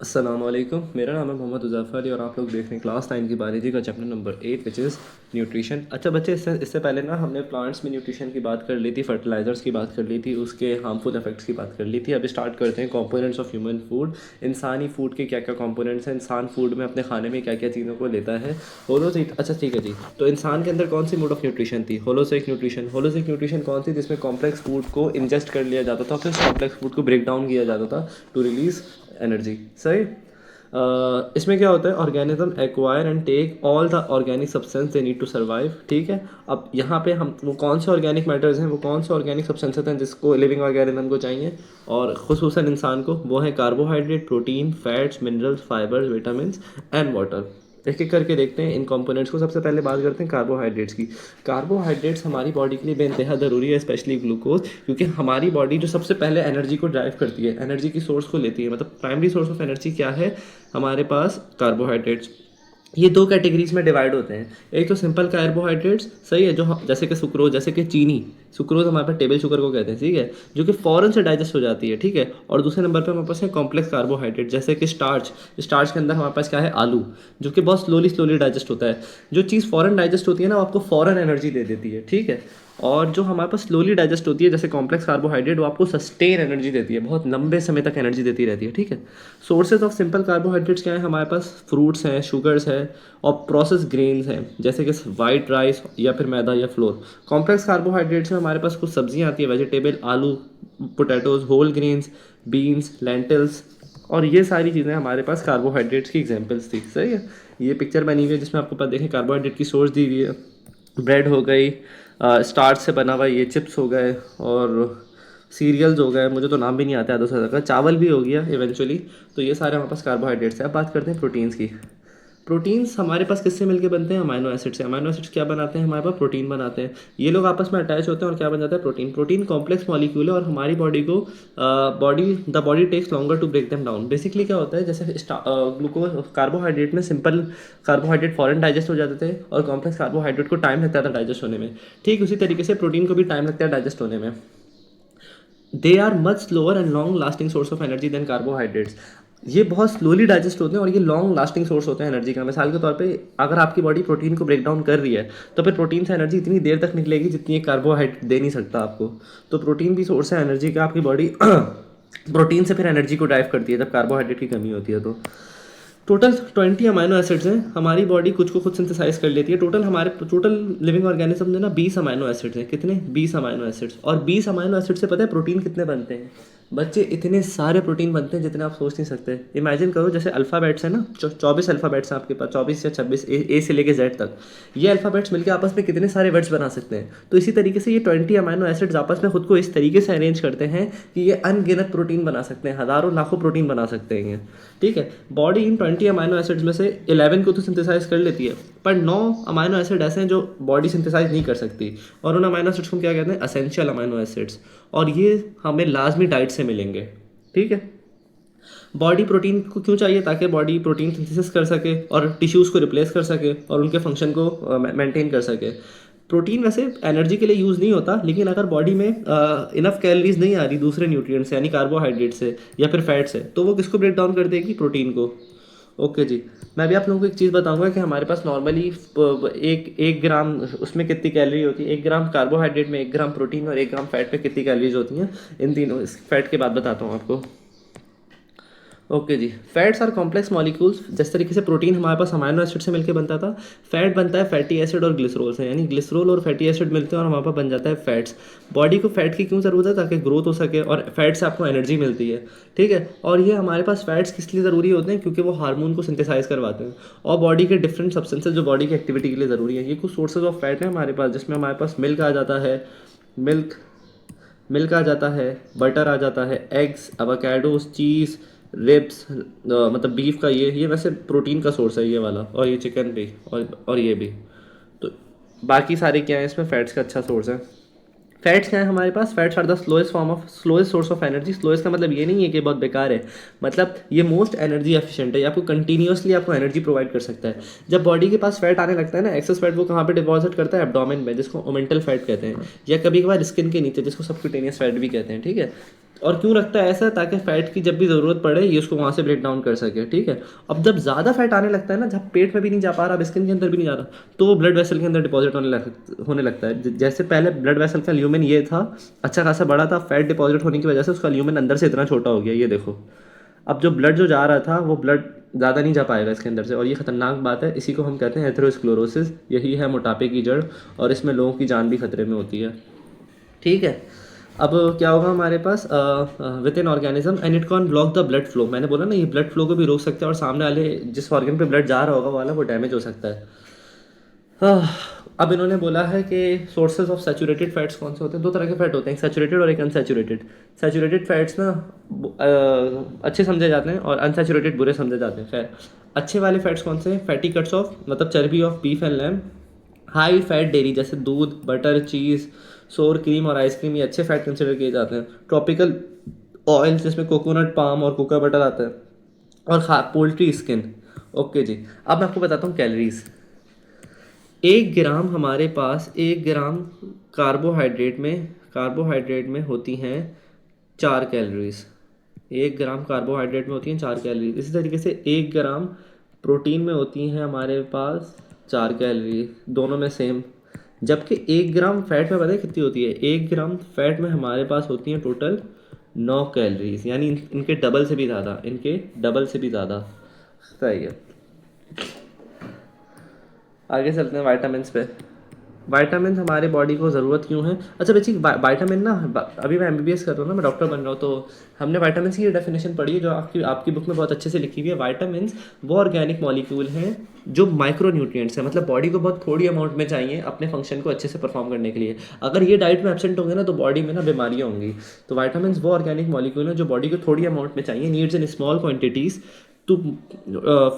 अस्सलाम वालेकुम। मेरा नाम है मोहम्मद उज़ैफ़र अली और आप लोग देख रहे हैं क्लास 9 की बायोलॉजी का chapter number 8 which is nutrition. अच्छा बच्चे, इससे पहले ना हमने प्लांट्स में न्यूट्रिशन की बात कर ली थी, फर्टिलाइज़र्स की बात कर ली थी, उसके हार्मफुल इफेक्ट्स की बात कर ली थी। अभी स्टार्ट करते हैं कंपोनेंट्स ऑफ ह्यूमन फूड। इंसानी फूड के क्या क्या कंपोनेंट्स हैं, इंसान फूड में अपने खाने में क्या क्या चीज़ों को लेता है। अच्छा ठीक है जी। तो इंसान के अंदर कौन सी मोड ऑफ न्यूट्रिशन थी? होलोसिक न्यूट्रिशन। होलोसिक न्यूट्रिशन कौन सी? जिसमें कॉम्प्लेक्स फूड को इंजेस्ट कर लिया जाता था, फिर कॉम्प्लेक्स फूड को ब्रेक डाउन किया जाता था टू रिलीज एनर्जी। सही। इसमें क्या होता है, organism acquire and take all the organic substance they need to survive. ठीक है। अब यहाँ पे हम वो कौन से ऑर्गेनिक मैटर्स हैं, वो कौन से ऑर्गेनिक सब्सटेंसेस हैं जिसको लिविंग ऑर्गेनिज्म को चाहिए, और खुसूसन इंसान को, वो है carbohydrate, protein, fats, minerals, fibres, vitamin and water. एक एक करके देखते हैं इन कंपोनेंट्स को। सबसे पहले बात करते हैं कार्बोहाइड्रेट्स की। कार्बोहाइड्रेट्स हमारी बॉडी के लिए बेइंतहा ज़रूरी है, स्पेशली ग्लूकोज, क्योंकि हमारी बॉडी जो सबसे पहले एनर्जी को ड्राइव करती है, एनर्जी की सोर्स को लेती है, मतलब प्राइमरी सोर्स ऑफ एनर्जी क्या है हमारे पास? कार्बोहाइड्रेट्स। ये दो कैटेगरीज में डिवाइड होते हैं। एक तो सिंपल कार्बोहाइड्रेट्स, सही है, जो जैसे कि सुक्रोज, जैसे कि चीनी। सुक्रोज हमारे पास टेबल शुगर को कहते हैं, ठीक है, जो कि फ़ौरन से डाइजेस्ट हो जाती है, ठीक है। और दूसरे नंबर पे हमारे पास है कॉम्प्लेक्स कार्बोहाइड्रेट, जैसे कि स्टार्च। स्टार्च के अंदर हमारे पास क्या है? आलू, जो कि बहुत स्लोली स्लोली डाइजेस्ट होता है। जो चीज़ फ़ौरन डाइजेस्ट होती है ना, वो आपको फ़ौरन एनर्जी दे देती है, ठीक है। और जो हमारे पास स्लोली डाइजेस्ट होती है, जैसे कॉम्प्लेक्स कार्बोहाइड्रेट, वो आपको सस्टेन एनर्जी देती है, बहुत लंबे समय तक एनर्जी देती रहती है, ठीक है। सोर्सेज ऑफ सिंपल कार्बोहाइड्रेट्स क्या है हमारे पास? फ्रूट्स हैं, शुगर्स है, और प्रोसेस ग्रेन्स हैं, जैसे कि वाइट राइस या फिर मैदा या फ्लोर। कॉम्प्लेक्स कार्बोहाइड्रेट्स में हमारे पास कुछ सब्जियां आती है, वेजिटेबल, आलू, potatoes, whole grains, beans, lentils, और ये सारी चीज़ें हमारे पास कार्बोहाइड्रेट्स की एग्जांपल्स थी, सही है। ये पिक्चर बनी हुई है जिसमें आपको पास देखें कार्बोहाइड्रेट की सोर्स दी हुई है। ब्रेड हो गई, स्टार्च से बना हुआ ये चिप्स हो गए, और सीरियल्स हो गए, मुझे तो नाम भी नहीं आता है आधो से ज़्यादा, चावल भी हो गया इवेंचुअली। तो ये सारे हमारे पास कार्बोहाइड्रेट्स हैं। अब बात करते हैं प्रोटीन्स की। प्रोटीन्स हमारे पास किससे मिलके बनते हैं? अमाइनो एसिड से। अमाइनो एसिड्स क्या बनाते हैं हमारे पास? प्रोटीन बनाते हैं। ये लोग आपस में अटैच होते हैं और क्या बन जाता है? प्रोटीन। प्रोटीन कॉम्प्लेक्स मॉलिक्यूल है और हमारी बॉडी को body takes longer to break them down. Basically क्या होता है, जैसे ग्लूकोज, कार्बोहाइड्रेट में सिंपल कार्बोहाइड्रेट फॉरन डाइजेस्ट हो जाते थे, और कॉम्प्लेक्स कार्बोहाइड्रेट को टाइम लगता था डाइजेस्ट होने में। ठीक उसी तरीके से प्रोटीन को भी टाइम लगता है डाइजेस्ट होने में। They are much slower and long lasting source of energy than carbohydrates. ये बहुत स्लोली डाइजेस्ट होते हैं और ये लॉन्ग लास्टिंग सोर्स होते हैं एनर्जी का। मिसाल के तौर पे, अगर आपकी बॉडी प्रोटीन को ब्रेक डाउन कर रही है, तो फिर प्रोटीन से एनर्जी इतनी देर तक निकलेगी जितनी कार्बोहाइड्रेट दे नहीं सकता आपको। तो प्रोटीन भी सोर्स है एनर्जी का। आपकी बॉडी प्रोटीन से फिर एनर्जी को ड्राइव करती है जब कार्बोहाइड्रेट की कमी होती है। तो टोटल 20 अमाइनो एसिड्स हैं। हमारी बॉडी कुछ को खुद सिंथेसाइज कर लेती है। टोटल लिविंग ऑर्गेनिज्म में ना 20 अमाइनो एसिड्स हैं। कितने? 20 अमाइनो एसिड्स। और 20 अमाइनो एसिड से पता है प्रोटीन कितने बनते हैं? बच्चे, इतने सारे प्रोटीन बनते हैं जितने आप सोच नहीं सकते। इमेजिन करो, जैसे अल्फ़ाबेट्स है ना, 24 अल्फ़ाबेट्स हैं आपके पास, 24 या 26, ए से लेके जेड तक। ये अल्फ़ाबेट्स मिलकर आपस में कितने सारे वर्ड्स बना सकते हैं। तो इसी तरीके से ये 20 अमाइनो एसिड्स आपस में खुद को इस तरीके से अरेंज करते हैं कि ये अनगिनत प्रोटीन बना सकते हैं, हज़ारों लाखों प्रोटीन बना सकते हैं ये, ठीक है। बॉडी इन 20 अमाइनो एसिड्स में से 11 को तो सिंथेसाइज कर लेती है, पर 9 अमाइनो एसिड ऐसे हैं जो बॉडी सिंथेसाइज नहीं कर सकती, और उन अमाइनो एसिड्स को क्या कहते हैं? Essential amino acids. और ये हमें लाजमी डाइट से मिलेंगे, ठीक है। बॉडी प्रोटीन को क्यों चाहिए? ताकि बॉडी प्रोटीन सिंथेसिस कर सके और टिश्यूज़ को रिप्लेस कर सके और उनके फंक्शन को मेंटेन कर सके। प्रोटीन वैसे एनर्जी के लिए यूज़ नहीं होता, लेकिन अगर बॉडी में इनफ कैलोरीज नहीं आ रही दूसरे न्यूट्रिएंट्स से, यानी कार्बोहाइड्रेट से या फिर फैट से, तो वो किसको ब्रेक डाउन कर देगी? प्रोटीन को। ओके जी। मैं भी आप लोगों को एक चीज़ बताऊंगा कि हमारे पास नॉर्मली एक ग्राम उसमें कितनी कैलोरी होती है। 1 ग्राम कार्बोहाइड्रेट में 1 ग्राम प्रोटीन और 1 ग्राम फैट पे कितनी कैलोरीज होती हैं? इन तीनों, इस फैट के बाद बताता हूँ आपको। ओके जी। Fats are complex molecules. जिस तरीके से प्रोटीन हमारे पास अमाइनो एसिड से मिलकर बनता था, फैट बनता है फैटी एसिड और ग्लिसरॉल से, यानी ग्लिसरॉल और फैटी एसिड मिलते हैं और हमारे पास बन जाता है फैट्स। बॉडी को फैट की क्यों ज़रूरत है? ताकि ग्रोथ हो सके, और फैट से आपको एनर्जी मिलती है, ठीक है। और ये हमारे पास फैट्स किस लिए ज़रूरी होते हैं? क्योंकि वो हार्मोन को सिंथेसाइज करवाते हैं, और बॉडी के डिफरेंट सब्सटेंसेज जो बॉडी की एक्टिविटी के लिए ज़रूरी है। ये कुछ सोर्सेज ऑफ फैट है हमारे पास, जिसमें हमारे पास मिल्क आ जाता है, मिल्क मिल्क आ जाता है, बटर आ जाता है, एग्स, एवोकाडोस, चीज़, रिब्स, मतलब बीफ का, ये वैसे प्रोटीन का सोर्स है ये वाला, और ये चिकन भी, और ये भी। तो बाकी सारे क्या है इसमें? फैट्स का अच्छा सोर्स है। फैट्स क्या है हमारे पास? Fats are the slowest source of energy. Slowest का मतलब ये नहीं है कि बहुत बेकार है, मतलब ये मोस्ट एनर्जी एफिशिएंट है, ये आपको कंटिन्यूसली आपको एनर्जी प्रोवाइड कर सकता है। जब बॉडी के पास फैट आने लगता है ना, एक्सेस फैट, वो कहाँ पे डिपॉजिट करता है? एब्डोमेन में, जिसको ओमेंटल फैट कहते हैं, या कभी कभार स्किन के नीचे, जिसको सबक्यूटेनियस फैट भी कहते हैं, ठीक है। और क्यों रखता है ऐसा, ताकि फैट की जब भी ज़रूरत पड़े ये उसको वहाँ से ब्रेक डाउन कर सके, ठीक है। अब जब ज़्यादा फैट आने लगता है ना, जब पेट में भी नहीं जा पा रहा, स्किन के अंदर भी नहीं जा रहा, तो वो ब्लड वेसल के अंदर डिपॉजिट होने लगता है। जैसे पहले ब्लड वेसल का ल्यूमेन ये था, अच्छा खासा बड़ा था, फैट डिपॉजिट होने की वजह से उसका ल्यूमेन अंदर से इतना छोटा हो गया, ये देखो। अब जो ब्लड जो जा रहा था वो ब्लड ज़्यादा नहीं जा पाएगा इसके अंदर से, और ये ख़तरनाक बात है, इसी को हम कहते हैं एथेरोस्क्लेरोसिस। यही है मोटापे की जड़, और इसमें लोगों की जान भी खतरे में होती है, ठीक है। अब क्या होगा हमारे पास, within organism and it can block the blood flow. मैंने बोला ना ये ब्लड फ्लो को भी रोक सकता है, और सामने वाले जिस ऑर्गन पे ब्लड जा रहा होगा वाला वो डैमेज हो सकता है। अब इन्होंने बोला है कि सोर्सेज ऑफ सैचुरेटेड फैट्स कौन से होते हैं। दो तरह के फैट होते हैं, एक सैचुरेटेड और एक अनसैचुरेटेड। सैचुरेटेड फैट्स ना अच्छे समझे जाते हैं और अनसैचुरेटेड बुरे समझे जाते हैं। खैर, अच्छे वाले फैट्स कौन से हैं? फैटी कट्स ऑफ, मतलब चर्बी of beef and lamb. High fat dairy जैसे दूध, बटर, चीज़, सोर क्रीम और आइसक्रीम, ये अच्छे फैट कंसिडर किए जाते हैं। ट्रॉपिकल ऑयल जिसमें कोकोनट, पाम और कोका बटर आता है। और खा पोल्ट्री स्किन। ओके जी, अब मैं आपको बताता हूँ कैलोरीज। 1 ग्राम हमारे पास, 1 ग्राम कार्बोहाइड्रेट में होती हैं 4 कैलोरीज। 1 ग्राम कार्बोहाइड्रेट में होती हैं 4 कैलोरीज। इसी तरीके से 1 ग्राम प्रोटीन में होती हैं हमारे पास 4 कैलोरी, दोनों में सेम। जबकि 1 ग्राम फैट में पता है कितनी होती है? 1 ग्राम फैट में हमारे पास होती हैं टोटल 9 कैलोरीज, यानी इनके डबल से भी ज़्यादा, इनके डबल से भी ज़्यादा। सही है। आगे चलते हैं वाइटामिन्स पे। वाइटामिन हमारे बॉडी को ज़रूरत क्यों है? अच्छा बच्ची, वाइटामिन ना, अभी मैं एमबीबीएस कर रहा हूँ ना, मैं डॉक्टर बन रहा हूँ, तो हमने वाइटामिन की डेफिनेशन पढ़ी है जो आपकी आपकी बुक में बहुत अच्छे से लिखी हुई है। वाइटामिन वो ऑर्गेनिक मॉलिक्यूल हैं जो माइक्रो न्यूट्रिएंट्स हैं, मतलब बॉडी को बहुत थोड़ी अमाउंट में चाहिए अपने फंक्शन को अच्छे से परफॉर्म करने के लिए। अगर ये डाइट में एब्सेंट होंगे ना तो बॉडी में ना बीमारियाँ होंगी। तो वाइटामिन वो ऑर्गेनिक मॉलिक्यूल हैं जो बॉडी को थोड़ी अमाउंट में चाहिए, needs in small quantities to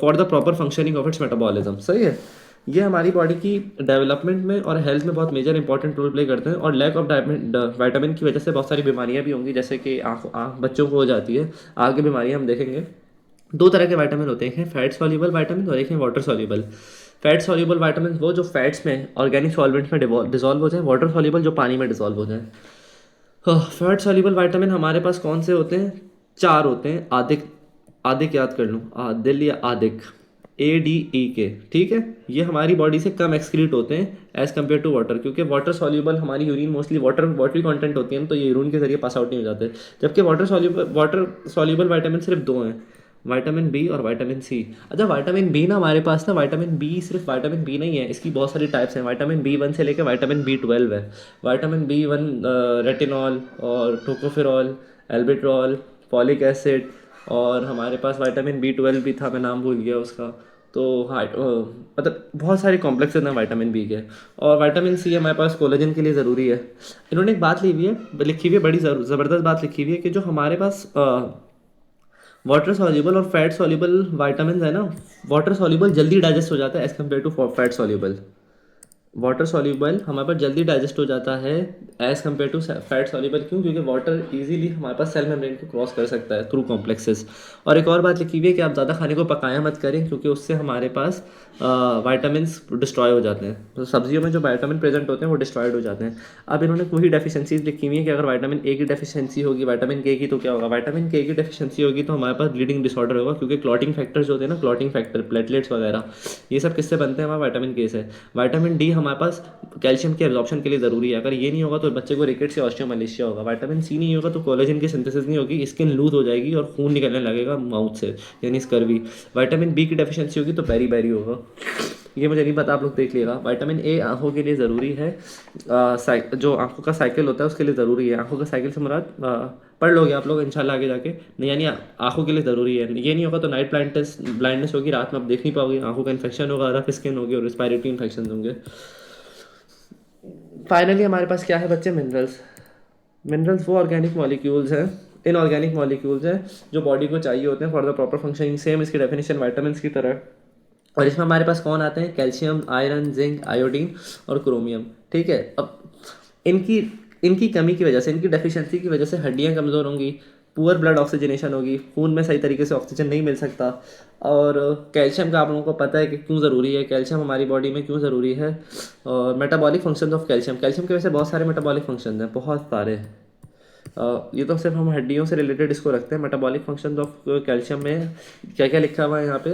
for the proper functioning of its metabolism. सही है। ये हमारी बॉडी की डेवलपमेंट में और हेल्थ में बहुत मेजर इंपॉर्टेंट रोल प्ले करते हैं। और लैक ऑफ वाइटामिन की वजह से बहुत सारी बीमारियां भी होंगी, जैसे कि आँख बच्चों को हो जाती है, आगे बीमारियां हम देखेंगे। 2 तरह के वाइटामिन होते हैं, एक है फैट सॉल्युबल वाइटामिन और एक है water soluble. Fat soluble vitamin वो जो फैट्स में ऑर्गेनिक सॉल्वेंट्स में डिजॉल्व हो जाए, वाटर सॉल्युबल जो पानी में डिजॉल्व हो जाए। फैट सॉल्युबल वाइटामिन हमारे पास कौन से होते हैं? 4 होते हैं। आदिक, आदिक याद कर लूँ, आदिल या आदिक, ADE के, ठीक है। ये हमारी बॉडी से कम एक्सक्रीट होते हैं एज कम्पेयर टू वाटर, क्योंकि वाटर सॉल्युबल हमारी यूरिन मोस्टली वाटरी कंटेंट होती है ना, तो ये यूरिन के जरिए पास आउट नहीं हो जाते। जबकि वाटर सॉल्युबल वाइटामिन सिर्फ 2 हैं, विटामिन बी और विटामिन सी। अच्छा, विटामिन बी ना हमारे पास ना, विटामिन बी सिर्फ विटामिन बी नहीं है, इसकी बहुत सारी टाइप्स हैं। विटामिन B1 से लेकर विटामिन B12 है। विटामिन B1 रेटिनॉल और टोकोफेरॉल, एल्बिट्रॉल, फॉलिक एसिड, और हमारे पास विटामिन B12 भी था, मैं नाम भूल गया उसका। तो मतलब बहुत सारे कॉम्प्लेक्सेस हैं विटामिन बी के। और विटामिन सी हमारे पास कोलेजन के लिए ज़रूरी है। इन्होंने एक बात लिखी हुई है, बड़ी ज़बरदस्त बात लिखी हुई है, कि जो हमारे पास वाटर सॉल्युबल और फैट सॉल्युबल विटामिन है ना, वाटर सॉल्युबल जल्दी डाइजेस्ट हो जाता है as compare to fat soluble. Water soluble हमारे पास जल्दी डाइजेस्ट हो जाता है as compare to fat soluble. क्यों? क्योंकि वाटर इजीली हमारे पास सेल मेम्ब्रेन को क्रॉस कर सकता है थ्रू कॉम्प्लेक्सेस। और एक और बात लिखी हुई है कि आप ज़्यादा खाने को पकाया मत करें, क्योंकि उससे हमारे पास वाइटामस डिस्ट्रॉय हो जाते हैं। तो सब्जियों में जो वाइटामिन प्रेजेंट होते हैं वो डिस्ट्रॉयड हो जाते हैं। अब इन्होंने वही डेफिशिएंसीज लिखी हुई है कि अगर विटामिन ए की डेफिशिएंसी होगी, विटामिन के की, तो क्या होगा? विटामिन के की डेफिशिएंसी होगी तो हमारे पास ब्लीडिंग डिसऑर्डर होगा, क्योंकि क्लॉटिंग फैक्टर्स जो होते हैं ना, क्लॉटिंग फैक्टर, प्लेटलेट्स वगैरह, ये सब किससे बनते हैं? हमारे विटामिन के से। विटामिन डी हमारे पास कैल्शियम के एब्जॉर्प्शन के लिए ज़रूरी है। अगर ये नहीं होगा तो बच्चे को रिकेट्स या ऑस्टियोमलेशिया होगा। विटामिन सी नहीं होगा तो कोलेजन की सिंथेसिस नहीं होगी, स्किन लूज हो जाएगी और खून निकलने लगेगा माउथ से, यानी स्कर्वी। विटामिन बी की डेफिशिएंसी होगी तो बेरी होगा। ये मुझे नहीं पता, आप लोग देख लिएगा। विटामिन ए आंखों के लिए ज़रूरी है, जो आंखों का साइकिल होता है उसके लिए ज़रूरी है। आंखों का साइकिल से मुराद पढ़ लोगे आप लोग इंशाल्लाह आगे जाके, नहीं यानी आंखों के लिए ज़रूरी है। ये नहीं होगा तो नाइट ब्लाइंडनेस होगी, रात में आप देख नहीं पाओगे, आंखों का इन्फेक्शन होगा, रफ स्किन होगी और रिस्पायरेटरी इन्फेक्शन होंगे। फाइनली हमारे पास क्या है बच्चे? मिनरल्स वो ऑर्गेनिक मॉलिक्यूल्स हैं, इनऑर्गेनिक मॉलिक्यूल्स हैं जो बॉडी को चाहिए होते हैं for the proper functioning, same इसकी डेफिनेशन विटामिन की तरह। और इसमें हमारे पास कौन आते हैं? कैल्शियम, आयरन, जिंक, आयोडीन और क्रोमियम, ठीक है। अब इनकी इनकी कमी की वजह से, इनकी डेफिशिएंसी की वजह से हड्डियां कमज़ोर होंगी, पुअर ब्लड ऑक्सीजनेशन होगी, खून में सही तरीके से ऑक्सीजन नहीं मिल सकता। और कैल्शियम का आप लोगों को पता है कि क्यों ज़रूरी है, कैल्शियम हमारी बॉडी में क्यों ज़रूरी है। और metabolic functions of calcium, calcium की वजह से बहुत सारे मेटाबॉलिक फंक्शन हैं, बहुत सारे। ये तो सिर्फ हम हड्डियों से रिलेटेड इसको रखते हैं। मेटाबॉलिक फंक्शन ऑफ कैल्शियम में क्या क्या लिखा हुआ है यहाँ पे,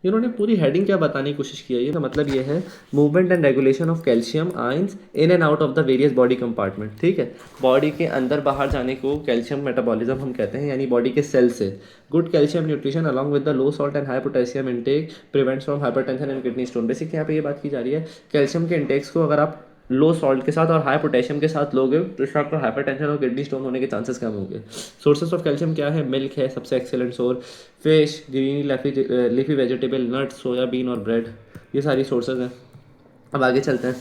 इन्होंने पूरी हेडिंग क्या बताने की कोशिश की है, ये तो मतलब ये है movement and regulation of calcium ions in and out of the various body compartment. ठीक है, बॉडी के अंदर बाहर जाने को कैल्शियम मेटाबॉलिज्म हम कहते हैं, यानी बॉडी के सेल से। Good calcium nutrition along with the low salt and high potassium intake prevents from hypertension and kidney stone. Basic यहाँ पे ये बात की जा रही है, कैल्शियम के इंटेक्स को अगर आप लो सॉल्ट के साथ और हाई पोटेशियम के साथ लोगे तो इससे आपको हाइपरटेंशन और किडनी स्टोन होने के चांसेस कम होंगे। सोर्सेस ऑफ कैल्शियम क्या है, मिल्क है सबसे excellent source, fish, greeny leafy vegetable, nuts, soyabean और ब्रेड, ये सारी सोर्सेज हैं। अब आगे चलते हैं।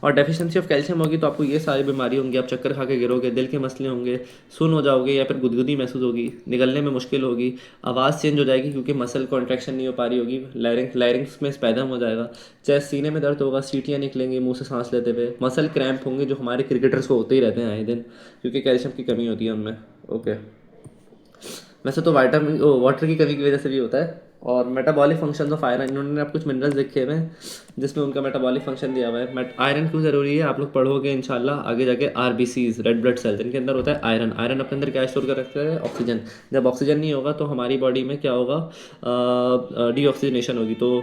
और डेफिशिएंसी ऑफ कैल्शियम होगी तो आपको ये सारी बीमारी होंगी, आप चक्कर खा के गिरोगे, दिल के मसले होंगे, सुन हो जाओगे या फिर गुदगुदी महसूस होगी, निकलने में मुश्किल होगी, आवाज़ चेंज हो जाएगी क्योंकि मसल कॉन्ट्रैक्शन नहीं हो पा रही होगी, लैरिंग्स में स्पैदम हो जाएगा, चेस्ट सीने में दर्द होगा, सीटियाँ निकलेंगी मुंह से सांस लेते हुए, मसल क्रैम्प होंगे जो हमारे क्रिकेटर्स को होते ही रहते हैं आए दिन क्योंकि कैल्शियम की कमी होती है उनमें। ओके, वैसे तो वाइटामिन वाटर की कमी की वजह से भी होता है। और मेटाबॉलिक फंक्शन ऑफ आयरन, इन्होंने आप कुछ मिनरल्स लिखे हुए हैं जिसमें उनका मेटाबॉलिक फंक्शन दिया हुआ है। आयरन क्यों ज़रूरी है आप लोग पढ़ोगे इंशाल्लाह आगे जाके। आरबीसीज, रेड ब्लड सेल्स, इनके अंदर होता है आयरन। आयरन अपने अंदर क्या स्टोर कर रखता है, ऑक्सीजन। जब ऑक्सीजन नहीं होगा तो हमारी बॉडी में क्या होगा, डीऑक्सीजनेशन होगी। तो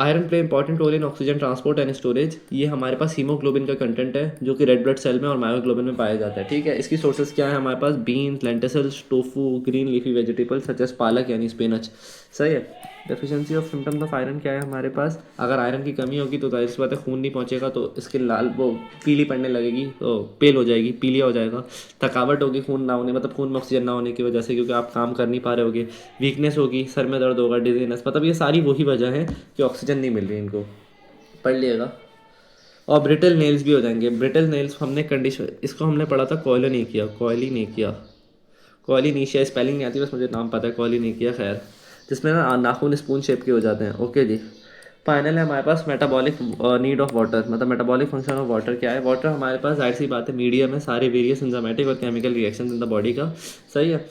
iron play important role in oxygen transport and storage. ये हमारे पास हीमोग्लोबिन का कंटेंट है जो कि रेड ब्लड सेल में और मायोग्लोबिन में पाया जाता है। ठीक है, इसकी सोर्सेज क्या है हमारे पास, beans, lentils, tofu, green leafy vegetables such as palak यानी स्पिनच। सही है। Deficiency of symptoms of iron क्या है हमारे पास, अगर आयरन की कमी होगी तो जाहिर सी बात है खून नहीं पहुंचेगा तो स्किन लाल वो पीली पड़ने लगेगी, तो पेल हो जाएगी, पीलिया हो जाएगा। थकावट होगी खून ना होने मतलब खून में ऑक्सीजन ना होने की वजह से क्योंकि आप काम कर नहीं पा रहे होगे। वीकनेस होगी, सर में दर्द होगा, डिजीनेस, मतलब ये सारी वही वजह है कि ऑक्सीजन नहीं मिल रही इनको, पढ़ लिएगा। और ब्रिटल नेल्स भी हो जाएंगे। ब्रिटल नेल्स हमने कंडीशन, इसको हमने पढ़ा था कॉलिनीशिया, स्पेलिंग नहीं आती बस मुझे नाम पता है, कॉलिनीशिया, खैर, जिसमें ना नाखून स्पून शेप के हो जाते हैं। ओके जी, फाइनल है हमारे पास मेटाबॉलिक नीड ऑफ वाटर, मतलब मेटाबॉलिक फंक्शन ऑफ वाटर क्या है। वाटर हमारे पास जाहिर सी बात है मीडियम है, सारे वेरियस एंजाइमेटिक और chemical reaction in the body का। सही है,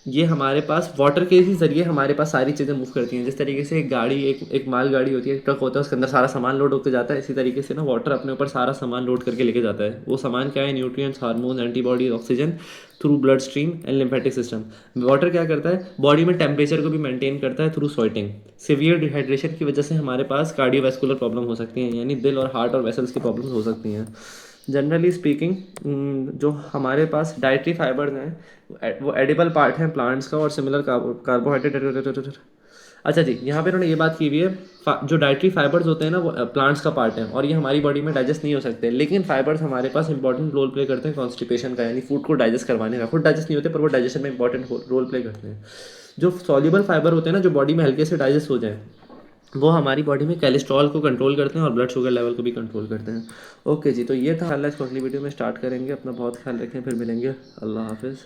ये हमारे पास वाटर के ही ज़रिए हमारे पास सारी चीज़ें मूव करती हैं। जिस तरीके से एक गाड़ी, एक माल गाड़ी होती है, एक ट्रक होता है, उसके अंदर सारा सामान लोड होकर जाता है, इसी तरीके से ना वाटर अपने ऊपर सारा सामान लोड करके लेके जाता है। वो सामान क्या है, nutrients, hormone, antibodies, oxygen through blood stream and lymphatic system. Water क्या करता है, बॉडी में टेम्परेचर को भी मेंटेन करता है थ्रू स्वेटिंग। सीवियर डिहाइड्रेशन की वजह से हमारे पास कार्डियोवैस्कुलर प्रॉब्लम हो सकती हैं, यानी दिल और हार्ट और वेसल्स की प्रॉब्लम्स हो सकती हैं। जनरली स्पीकिंग जो हमारे पास डाइटरी फाइबर्स हैं वो एडिबल पार्ट हैं प्लांट्स का और सिमिलर कार्बोहाइड्रेट। अच्छा जी, यहाँ पे उन्होंने ये बात की हुई है, जो डाइटरी फाइबर्स होते हैं ना वो प्लांट्स का पार्ट है और ये हमारी बॉडी में डाइजेस्ट नहीं हो सकते, लेकिन फाइबर्स हमारे पास इंपॉर्टेंट रोल प्ले करते हैं कॉन्स्टिपेशन का, यानी फूड को डाइजेस्ट करवाने का। फूड डाइजेस्ट नहीं होते पर वो डाइजेशन में इंपॉर्टेंट रोल प्ले करते हैं। जो सॉल्युबल फाइबर होते हैं ना, जो बॉडी में हल्के से डाइजेस्ट हो जाए, वो हमारी बॉडी में कोलेस्ट्रॉल को कंट्रोल करते हैं और ब्लड शुगर लेवल को भी कंट्रोल करते हैं। ओके जी, तो ये था। अल्लाह, इसको अगली वीडियो में स्टार्ट करेंगे। अपना बहुत ख्याल रखें, फिर मिलेंगे। अल्लाह हाफिज़।